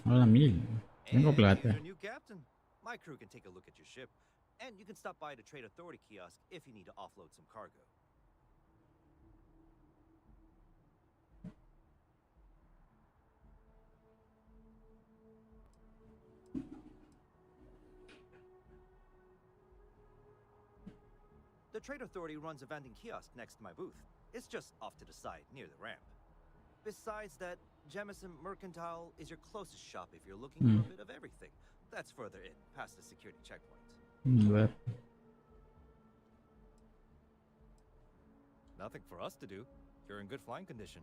Hola, Mil. Tengo plata. New captain. My crew can take a look at your ship, and you can stop by the Trade Authority kiosk if you need to offload some cargo. The Trade Authority runs a vending kiosk next to my booth. It's just off to the side, near the ramp. Besides that, Jemison Mercantile is your closest shop if you're looking for a bit of everything. That's further in, past the security checkpoint. Nothing for us to do. You're in good flying condition.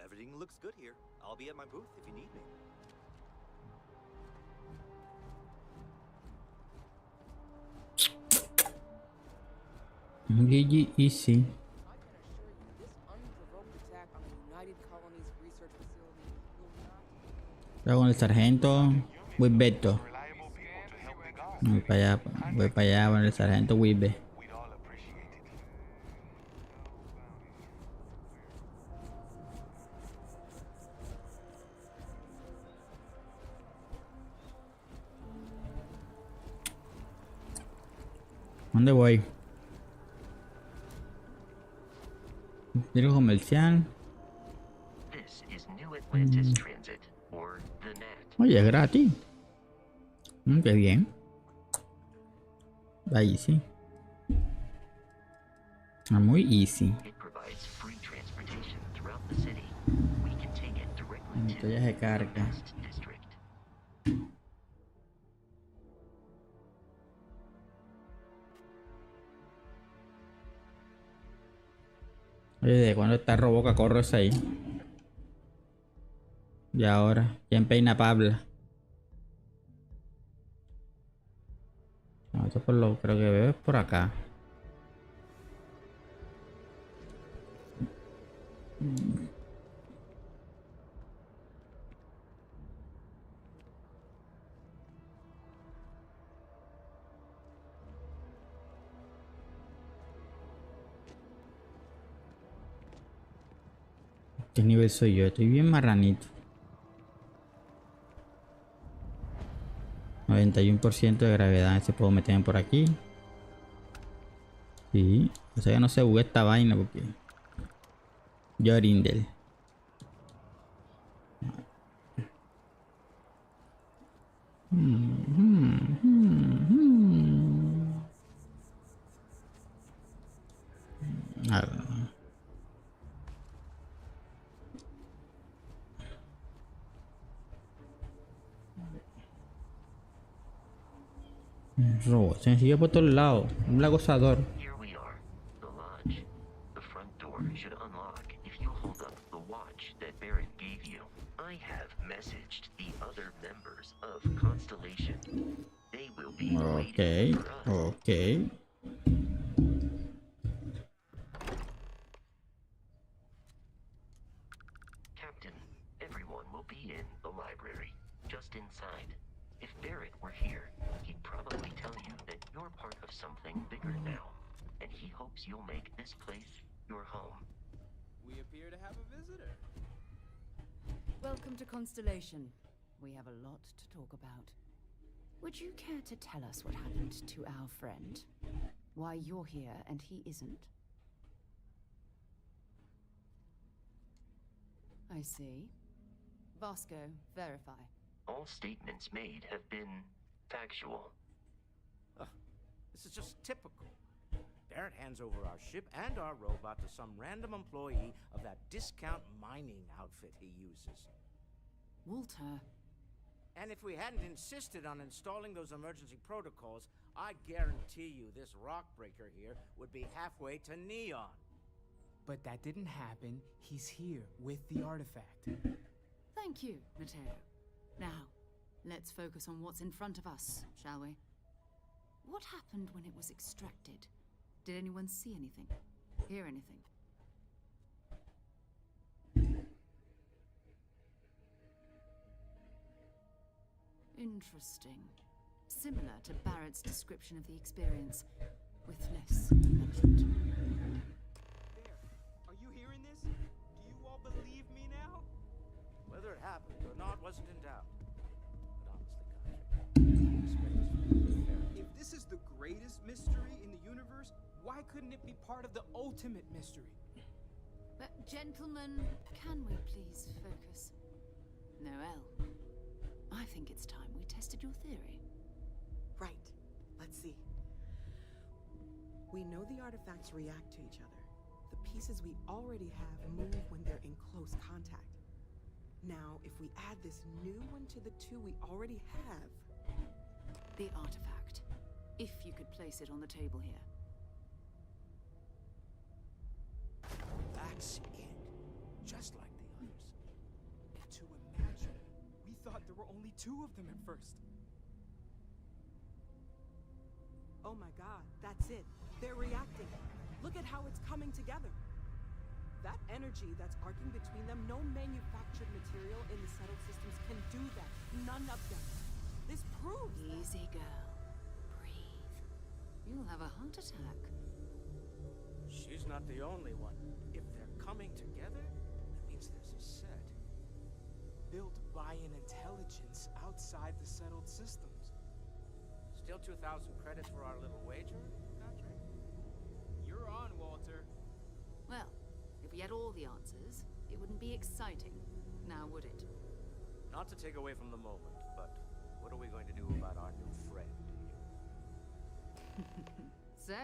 Everything looks good here. I'll be at my booth if you need me. GG easy. Pero con el sargento Wibeto. Voy para allá con el sargento Wibe. ¿Dónde voy? Tiro comercial. Oye, es gratis. Qué bien. Ahí sí. Muy easy. Entonces ya se carga. Oye, ¿de cuándo está Roboca Corros ahí? Y ahora, ¿quién peina Pablo? No, esto por lo creo que veo es por acá. ¿Qué nivel soy yo? Estoy bien marranito. 91% de gravedad. Se puedo meterme por aquí. Sí. O sea que no se bugue esta vaina porque... Yorindel. Robo, se me sigue por todos lados. Un acosador. Daniel, I have messaged the other members of Constellation. They will be Okay, waiting for us. okay. Captain, everyone will be in the library, just inside. If Barrett were here, he'd probably tell you that you're part of something bigger now, and he hopes you'll make this place your home. We appear to have a visitor. Welcome to Constellation. We have a lot to talk about. Would you care to tell us what happened to our friend? Why you're here and he isn't? I see. Vasco, verify. All statements made have been factual. This is just typical. Barrett hands over our ship and our robot to some random employee of that discount mining outfit he uses. Walter. And if we hadn't insisted on installing those emergency protocols, I guarantee you this rock breaker here would be halfway to Neon. But that didn't happen. He's here with the artifact. Thank you, Matteo. Now, let's focus on what's in front of us, shall we? What happened when it was extracted? Did anyone see anything? Hear anything? Interesting. Similar to Barrett's description of the experience, with less mentioned. There. Are you hearing this? Do you all believe me now? Whether it happened or not wasn't in doubt. But honestly, Contract, If this is the greatest mystery in the universe, why couldn't it be part of the ultimate mystery? But gentlemen, can we please focus? Noel, I think it's time we tested your theory. Right. Let's see. We know the artifacts react to each other. The pieces we already have move when they're in close contact. Now, if we add this new one to the two we already have... The artifact. If you could place it on the table here. That's it. Just like the others. To imagine, we thought there were only two of them at first. Oh my god, that's it. They're reacting. Look at how it's coming together. That energy that's arcing between them, no manufactured material in the settled systems can do that. None of them. This proves that. Easy, girl. Breathe. You'll have a heart attack. she's not the only one. If they're coming together, that means there's a set. Built by an intelligence outside the settled systems. Still 2,000 credits for our little wager, Patrick? You're on, Walter. Well, if we had all the answers, it wouldn't be exciting, now would it? Not to take away from the moment, but what are we going to do about our new friend here? So,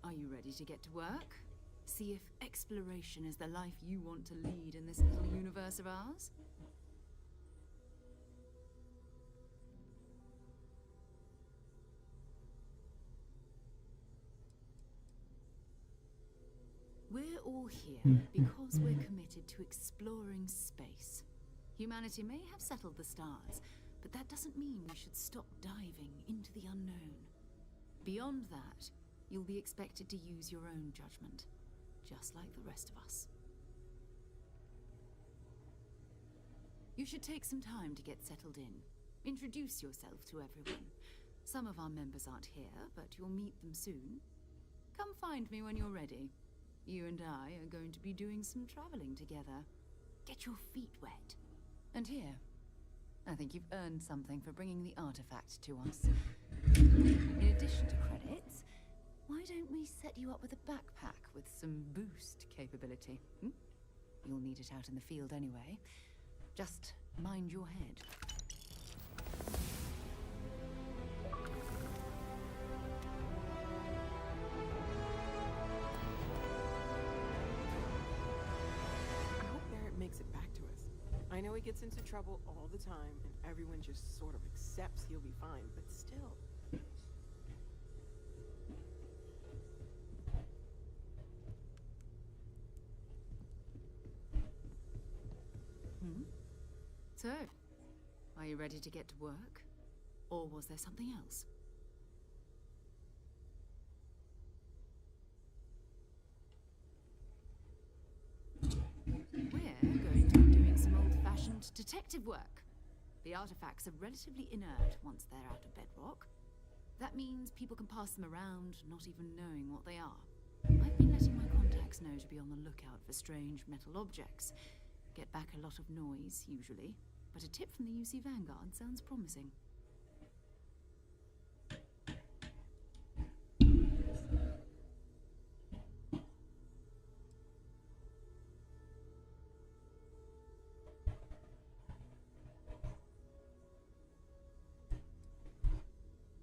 are you ready to get to work? See if exploration is the life you want to lead in this little universe of ours? We're all here because we're committed to exploring space. Humanity may have settled the stars, but that doesn't mean we should stop diving into the unknown. Beyond that, you'll be expected to use your own judgment, just like the rest of us. You should take some time to get settled in. Introduce yourself to everyone. Some of our members aren't here, but you'll meet them soon. Come find me when you're ready. You and I are going to be doing some traveling together. Get your feet wet. And here, I think you've earned something for bringing the artifact to us. In addition to credits, why don't we set you up with a backpack with some boost capability? You'll need it out in the field anyway. Just mind your head. I hope Barrett makes it back to us. I know he gets into trouble all the time, and everyone just sort of accepts he'll be fine, but still. So, are you ready to get to work? Or was there something else? We're going to be doing some old-fashioned detective work. The artifacts are relatively inert once they're out of bedrock. That means people can pass them around, not even knowing what they are. I've been letting my contacts know to be on the lookout for strange metal objects. Get back a lot of noise, usually, but a tip from the UC Vanguard sounds promising.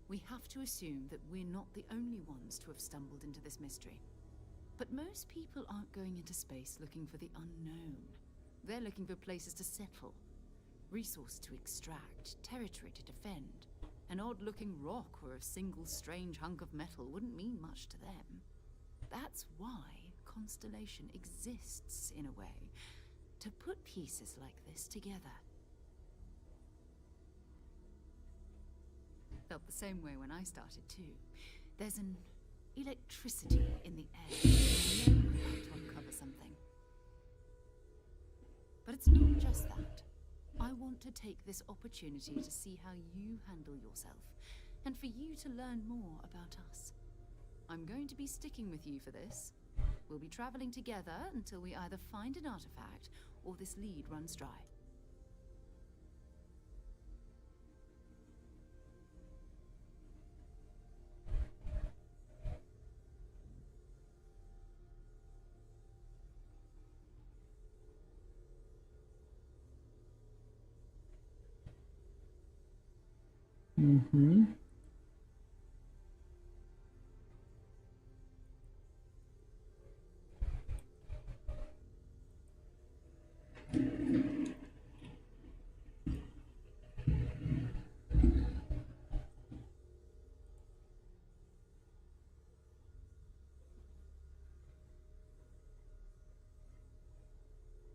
We have to assume that we're not the only ones to have stumbled into this mystery. But most people aren't going into space looking for the unknown. They're looking for places to settle, resource to extract, territory to defend. An odd-looking rock or a single strange hunk of metal wouldn't mean much to them. That's why Constellation exists, in a way, to put pieces like this together. Felt the same way when I started too. There's an electricity in the air. You know how to uncover something. But it's not just that. I want to take this opportunity to see how you handle yourself, and for you to learn more about us. I'm going to be sticking with you for this. We'll be traveling together until we either find an artifact or this lead runs dry.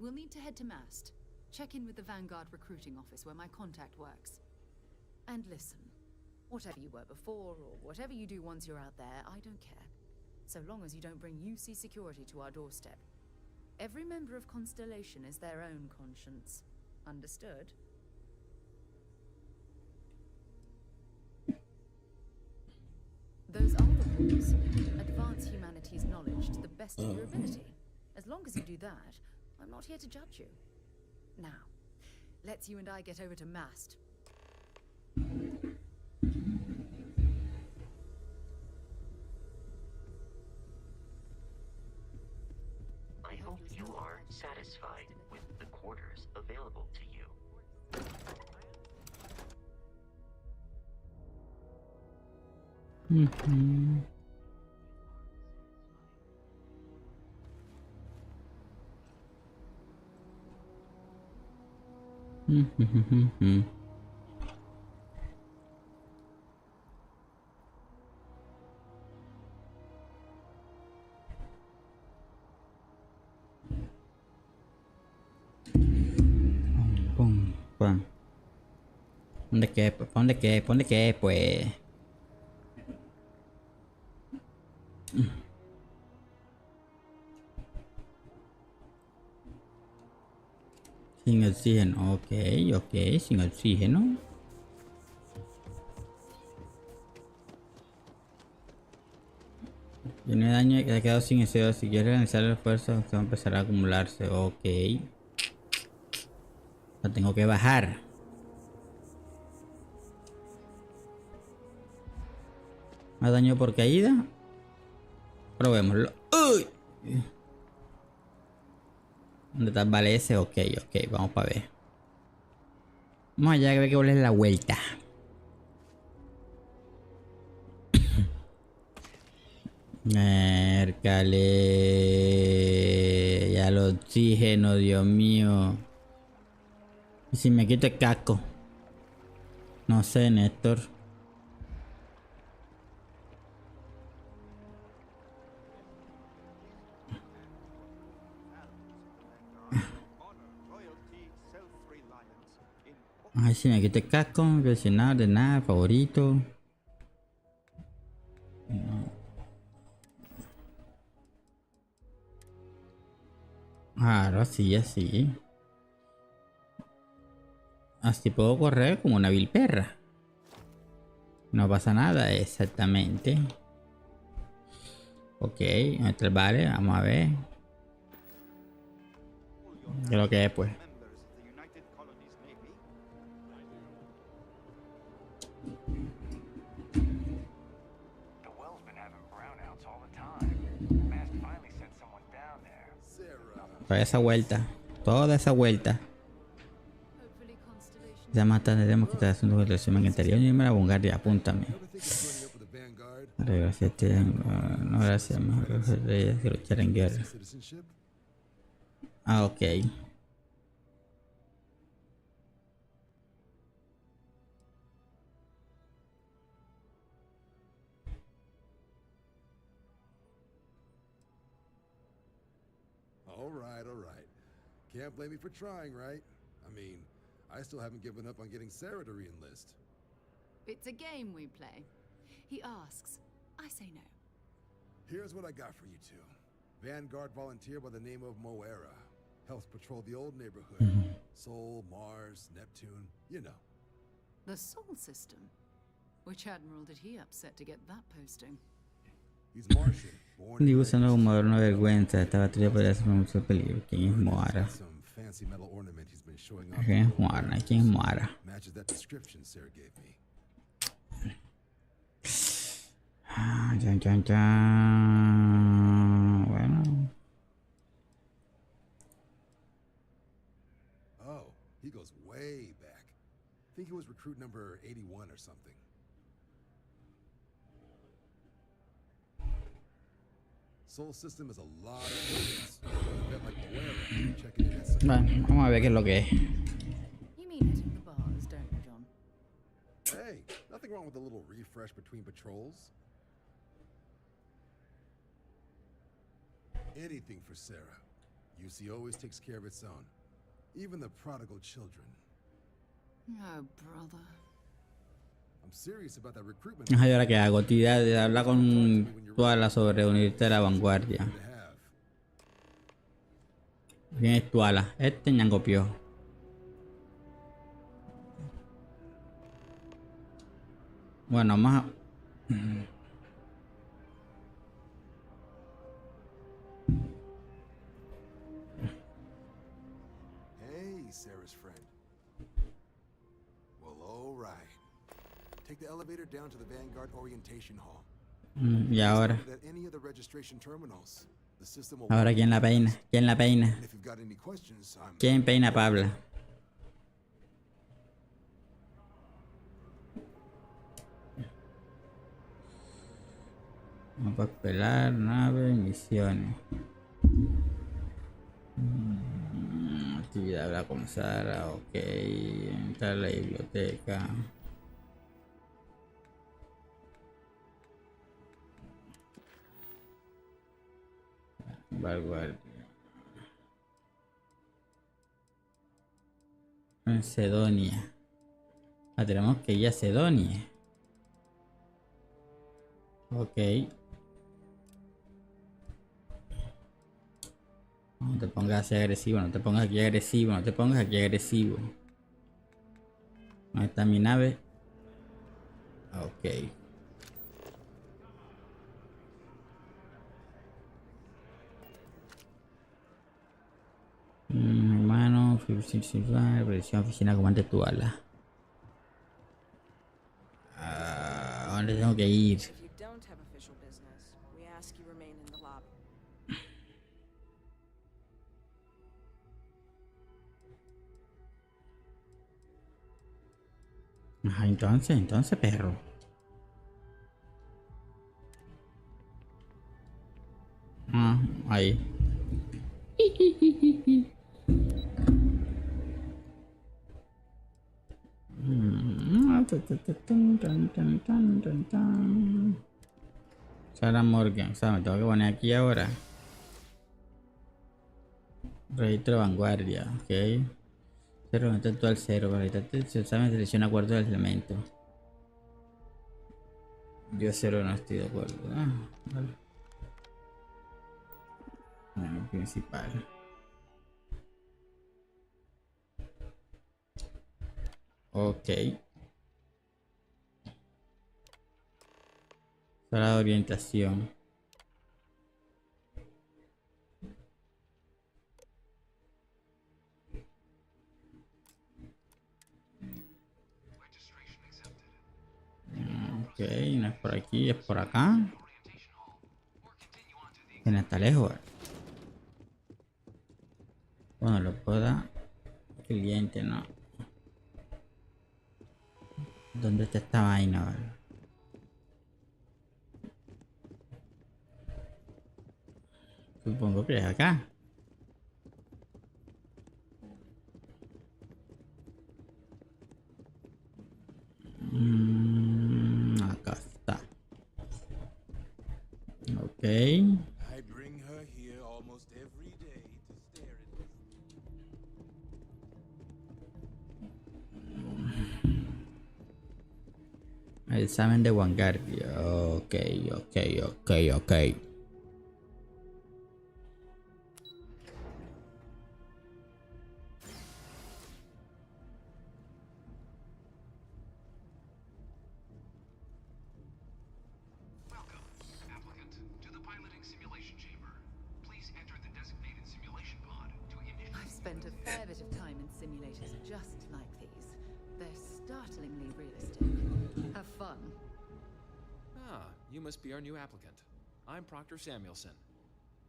We'll need to head to Mast. Check in with the Vanguard recruiting office where my contact works. And listen, whatever you were before, or whatever you do once you're out there, I don't care. So long as you don't bring UC security to our doorstep. Every member of Constellation is their own conscience. Understood? Those are the rules. Advance humanity's knowledge to the best of your ability. As long as you do that, I'm not here to judge you. Now, let's you and I get over to Mast. I hope you are satisfied with the quarters available to you. Pum, pum. ¿Dónde qué? ¿Dónde qué? ¿Dónde qué? Pues. Sin oxígeno, ok, sin oxígeno. Tiene daño y ha quedado sin SO. Si quiere realizar el esfuerzo, se va a empezar a acumularse, ok. La tengo que bajar. Más daño por caída. Probémoslo. ¡Uy! ¿Dónde está? Vale ese, ok, vamos para ver. Vamos allá, que hay que volver la vuelta. Mércale. Ya el oxígeno, Dios mío. ¿Y si me quito el casco? No sé, Néstor. Ay, si me quito el casco, impresionado de nada, favorito. No. Claro, así, así. Así puedo correr como una vil perra. No pasa nada, exactamente. Ok, nuestro vale, vamos a ver. ¿Qué es lo que es, pues? The well's been having brownouts all the time. Mast finally sent someone down there. Toda esa vuelta. Toda esa vuelta. Hopefully Constellation. Ya más tarde tenemos que estar haciendo el resumen anterior. Y me la vanguardia, apúntame. Gracias, no, gracias. Mejor reyes que luchar en guerra. Ah, ok. All right. Can't blame me for trying, right? I mean, I still haven't given up on getting Sarah to re-enlist. It's a game we play. He asks, I say no. Here's what I got for you two. Vanguard volunteer by the name of Moera. Helps patrol the old neighborhood. Sol, Mars, Neptune, you know. The Sol system? Which admiral did he upset to get that posting? He's Martian, born and Digo, raised. usando como una vergüenza. Esta batería podría ser mucho peligro. ¿Quién es Moara? Some fancy metal ornament he's been showing off. ¿Quién es Moara? ¿Quién es Moara? Matches that description Sarah gave me. Chan, chan, chan. Bueno. Oh, he goes way back. Think he was recruit number 81 or something. Soul System is a lot of buildings. A bit like Moera, checking in at some... Bueno, vamos a ver qué es lo que es. You mean hitting the bars, don't you, John? Hey, nothing wrong with a little refresh between patrols. Anything for Sarah. UC always takes care of its own. Even the prodigal children. Oh, brother. I'm serious about that recruitment. Ajá, ¿y ahora qué hago? Tía, de hablar con Tuala sobre unirte a la vanguardia. to have. ¿Quién es Tuala? Este ñangopio. Bueno, más... Hey, Sarah's friend. Well, all right. Take the elevator down to the Vanguard Orientation Hall. Y ahora... At any of the registration terminals. The system will... Ahora, ¿quién la peina? ¿Quién la peina? And if you've got any questions, I'm... ¿Quién peina a Pabla? Vamos a pelar, nave, misiones. Actividad habla con Sara, ok. Entrar a la biblioteca. Vanguardia. En Sedonia. Ah, tenemos que ir a Sedonia. Ok. No te pongas así agresivo, no te pongas aquí agresivo, no te pongas aquí agresivo. ¿Dónde está mi nave? Ok. Hermano, presión oficina comandante Tuala. ¿A dónde tengo que ir? If you don't have official business, we ask you remain in the lobby. Ajá, entonces, perro. Ah, ahí. Sarah Morgan, o sea, me tengo que poner aquí ahora. Registro de vanguardia, ok. Pero no tú al cero, para evitarte el examen selecciona cuarto del elemento. Yo cero no estoy de acuerdo. Vale. Bueno, principal. Ok. Sala de orientación. Ok, no es por aquí, es por acá. Tiene hasta lejos. Bueno, lo puedo dar. Cliente, no. ¿Dónde está esta vaina, vale? Supongo que es acá. Acá está. Ok. I bring her here almost every day to stare at this. Examen de vanguardia. Ok, ok, ok, ok. Welcome, applicant, to the piloting simulation chamber. Please enter the designated simulation pod to initiate. I've spent a fair bit of time in simulators just like these. They're startlingly realistic. Have fun. Ah, you must be our new applicant. I'm Proctor Samuelson.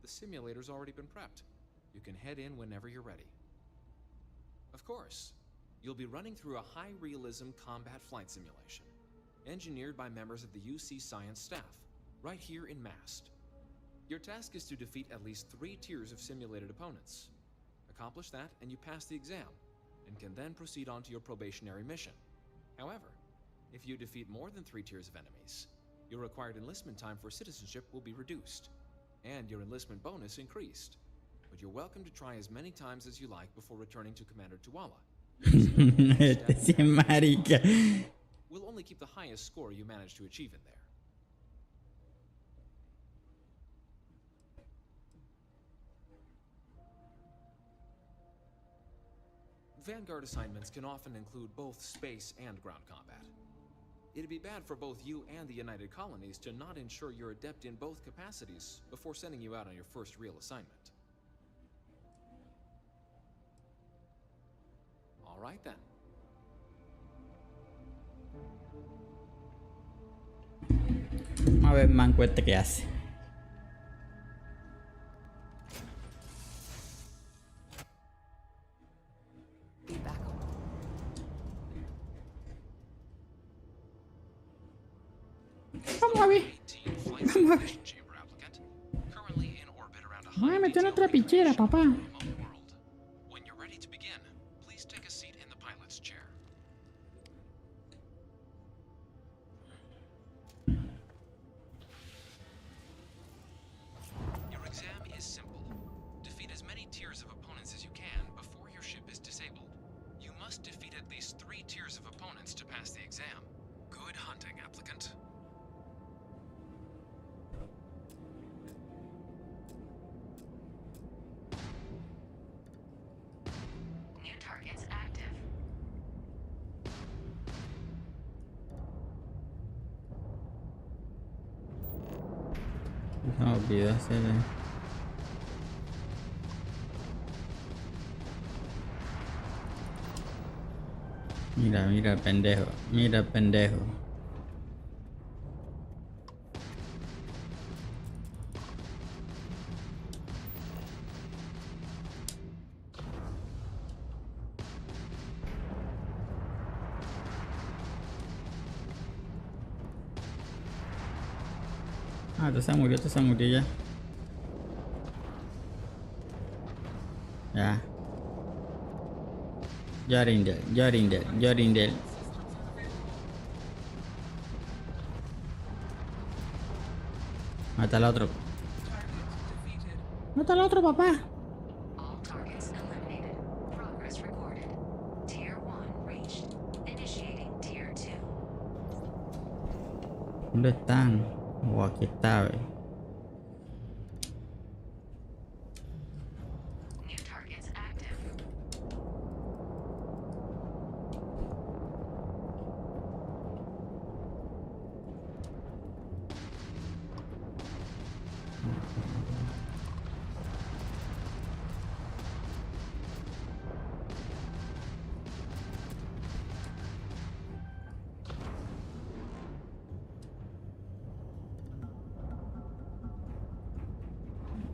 The simulator's already been prepped. You can head in whenever you're ready. Of course, you'll be running through a high-realism combat flight simulation, engineered by members of the UC Science staff, right here in MAST. Your task is to defeat at least 3 tiers of simulated opponents. Accomplish that, and you pass the exam, and can then proceed on to your probationary mission. However, if you defeat more than 3 tiers of enemies, your required enlistment time for citizenship will be reduced, and your enlistment bonus increased. But you're welcome to try as many times as you like before returning to Commander Tuala. Este sí es marica. We'll only keep the highest score you manage to achieve in there. Vanguard assignments can often include both space and ground combat. It'd be bad for both you and the United Colonies to not ensure you're adept in both capacities before sending you out on your first real assignment. All right then. Vamos a ver manco este que hace. Be back on. Vamos a ver. Vamos a ver. Currently in orbit around a Me voy a meter en high otra pichera, papá. remote world. When you're ready to begin, please take a seat in the pilot's chair. Your exam is simple. Defeat as many tiers of opponents as you can before your ship is disabled. You must defeat at least 3 tiers of opponents to pass the exam. Good hunting, applicant. New targets active. Se me olvidó hacer. Mira, mira el pendejo. Mira el pendejo. Ah, te se murió ya. Ya. Jorindel. Mata al otro. Mata al otro, papá. All targets eliminated. Progress recorded. ¿Dónde están? Oh, aquí está, ve. New targets active.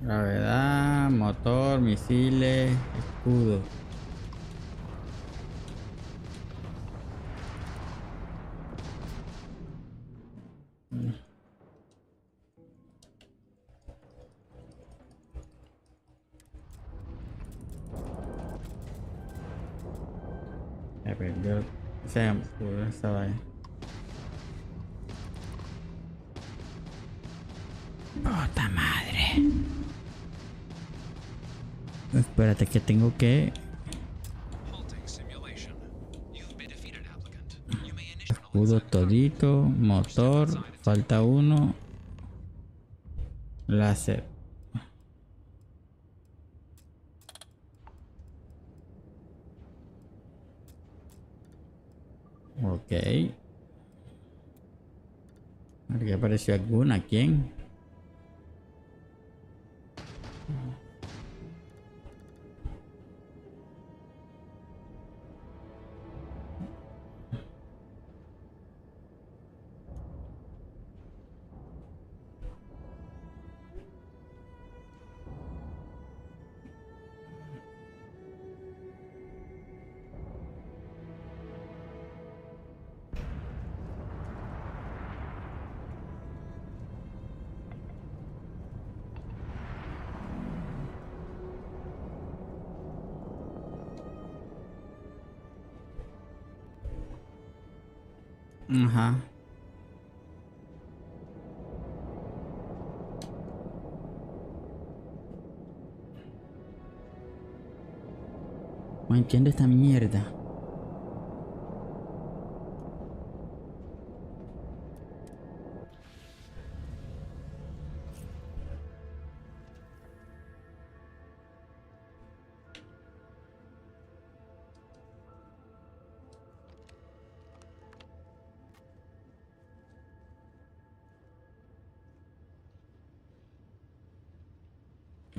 Gravedad, motor, misiles, escudo. Me perdió esa vaina. ¡Puta madre! Espérate que tengo que... Halting simulation. You've been defeated, applicant. You may initiate Escudo todito, motor, falta uno. Láser. Ok. A ver, ¿qué apareció alguna? ¿Quién? Ajá. No entiendo esta mierda.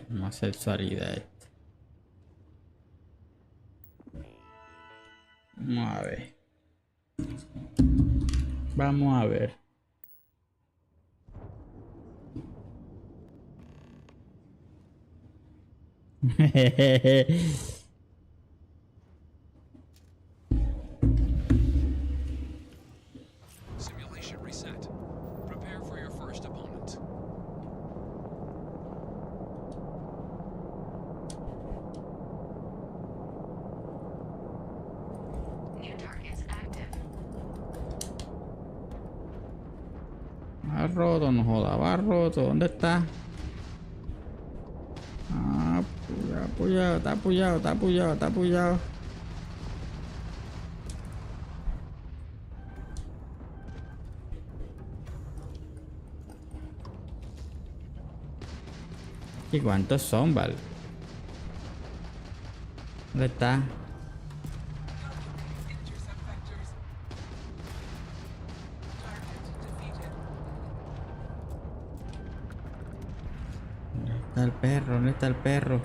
Más sexualidad. Vamos a ver. Vamos a ver. simulation reset. Prepare for your first opponent. New targets active. Va roto, no joda, va roto. ¿Dónde está? Ah, apoyado, está apoyado, está apoyado, está apoyado. ¿Y cuántos son, vale? ¿Dónde está? Intercept vectors. Target defeated. ¿Dónde está el perro? ¿Dónde está el perro?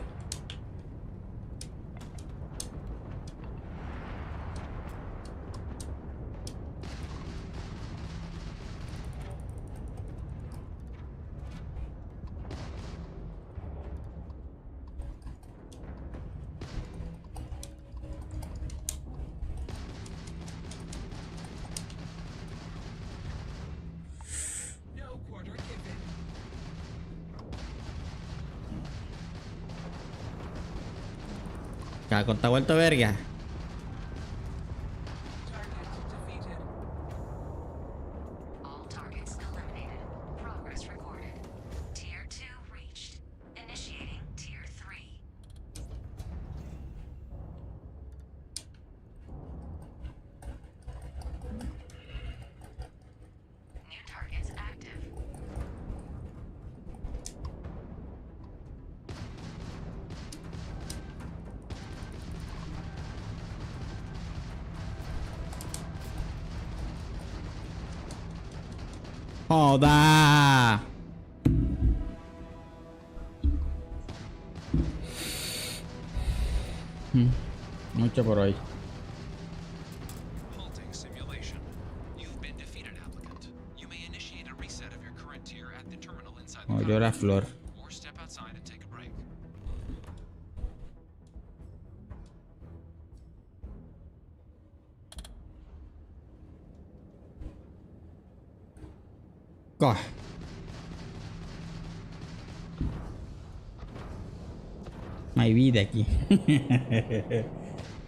No quarter given. Cago, está vuelto verga. Target defeated. All targets eliminated. Progress recorded. Tier 2 reached. Initiating Tier 3. New targets ¡Joda! Mucho por hoy. Halting simulation. You've been defeated, applicant. You may initiate a reset of your current tier at the terminal inside the Oyó la cockpit, flor. or step outside and take a break. Coge. No hay vida aquí.